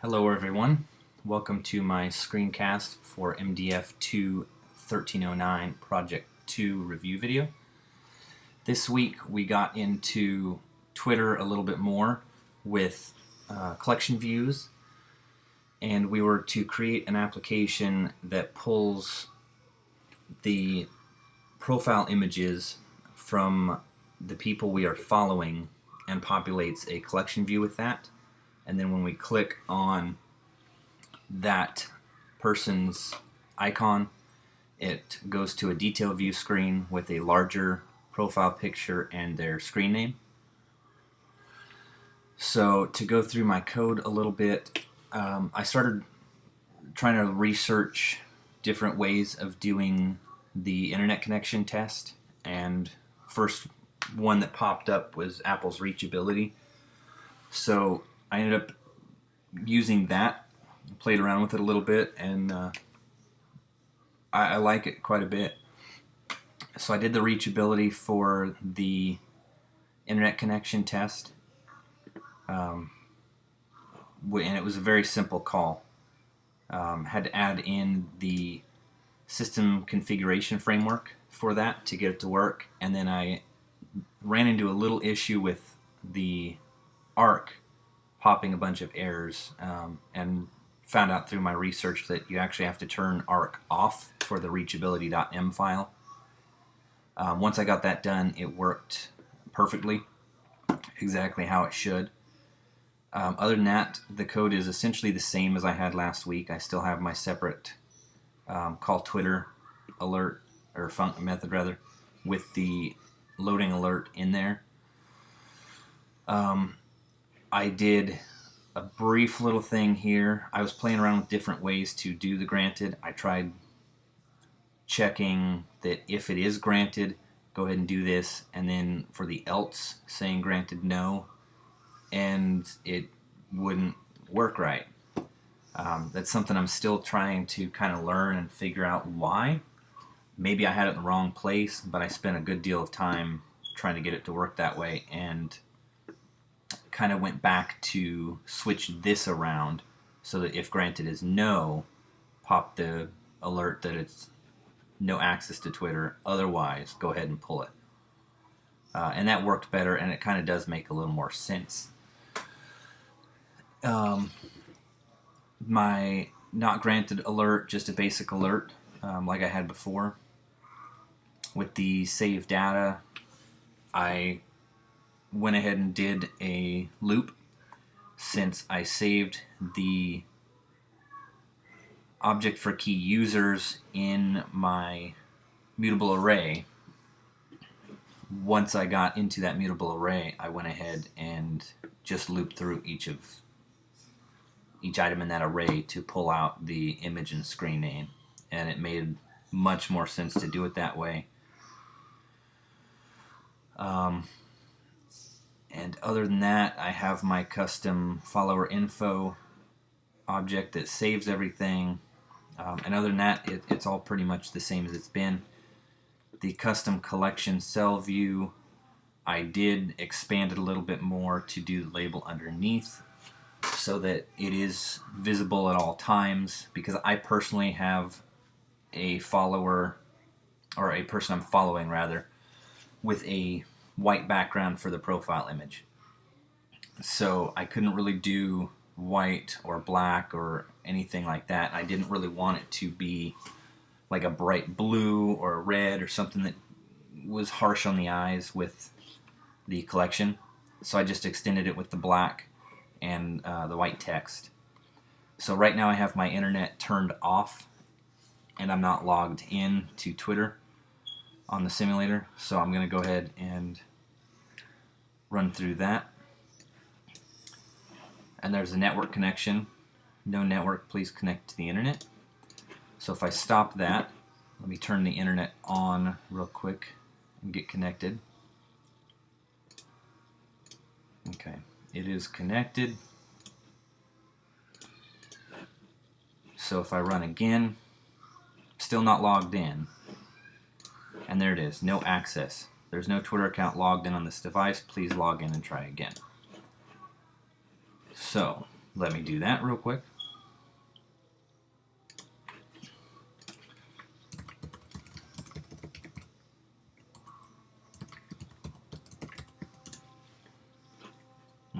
Hello everyone, welcome to my screencast for MDF2 1309 Project 2 review video. This week we got into Twitter a little bit more with collection views, and we were to create an application that pulls the profile images from the people we are following and populates a collection view with that. And then when we click on that person's icon, it goes to a detail view screen with a larger profile picture and their screen name. So to go through my code a little bit, I started trying to research different ways of doing the internet connection test, and first one that popped up was Apple's reachability. So I ended up using that, played around with it a little bit, and I like it quite a bit. So I did the reachability for the internet connection test, and it was a very simple call. Had to add in the system configuration framework for that to get it to work, and then I ran into a little issue with the ARC popping a bunch of errors, and found out through my research that you actually have to turn ARC off for the reachability.m file. Once I got that done, it worked perfectly, exactly how it should. Other than that, the code is essentially the same as I had last week. I still have my separate call Twitter alert, or method rather, with the loading alert in there. I did a brief little thing here. I was playing around with different ways to do the granted. I tried checking that if it is granted, go ahead and do this, and then for the else, saying granted no, and it wouldn't work right. That's something I'm still trying to kind of learn and figure out why. Maybe I had it in the wrong place, but I spent a good deal of time trying to get it to work that way, and kind of went back to switch this around so that if granted is no, pop the alert that it's no access to Twitter, otherwise go ahead and pull it. And that worked better, and it kind of does make a little more sense. My not granted alert, just a basic alert, like I had before. With the save data, I went ahead and did a loop. Since I saved the object for key users in my mutable array, once I got into that mutable array, I went ahead and just looped through each item in that array to pull out the image and screen name, and it made much more sense to do it that way. And other than that, I have my custom follower info object that saves everything. And other than that, it's all pretty much the same as it's been. The custom collection cell view, I did expand it a little bit more to do the label underneath so that it is visible at all times, because I personally have a follower, or a person I'm following rather, with a white background for the profile image. So I couldn't really do white or black or anything like that. I didn't really want it to be like a bright blue or a red or something that was harsh on the eyes with the collection. So I just extended it with the black and the white text. So right now I have my internet turned off, and I'm not logged in to Twitter on the simulator, so I'm going to go ahead and run through that. And there's a network connection. No network, please connect to the internet. So if I stop that, let me turn the internet on real quick and get connected. Okay, it is connected. So if I run again, still not logged in. And there it is, no access. There's no Twitter account logged in on this device. Please log in and try again. So let me do that real quick.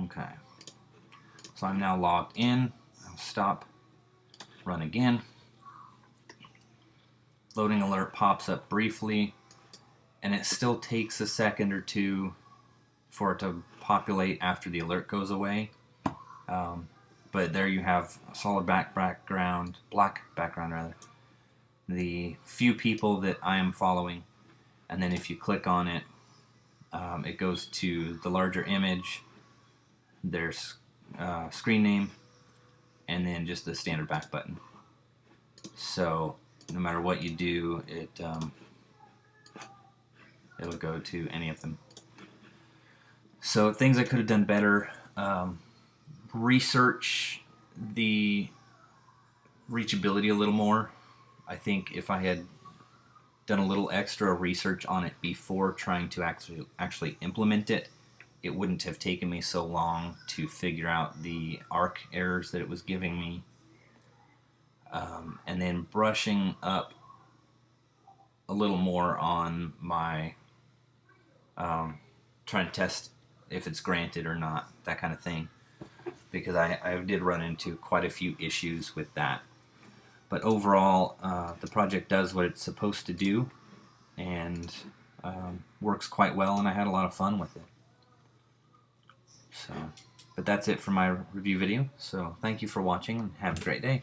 Okay, so I'm now logged in. I'll stop, run again. Loading alert pops up briefly, and it still takes a second or two for it to populate after the alert goes away. But there you have a solid black background rather. The few people that I am following, and then if you click on it, it goes to the larger image, there's screen name, and then just the standard back button. So no matter what you do, it'll go to any of them. So things I could have done better: research the reachability a little more. I think if I had done a little extra research on it before trying to actually implement it, it wouldn't have taken me so long to figure out the arc errors that it was giving me. And then brushing up a little more on my trying to test if it's granted or not, that kind of thing, because I did run into quite a few issues with that. But overall, the project does what it's supposed to do, and works quite well, and I had a lot of fun with it. So, but that's it for my review video. So thank you for watching, and have a great day.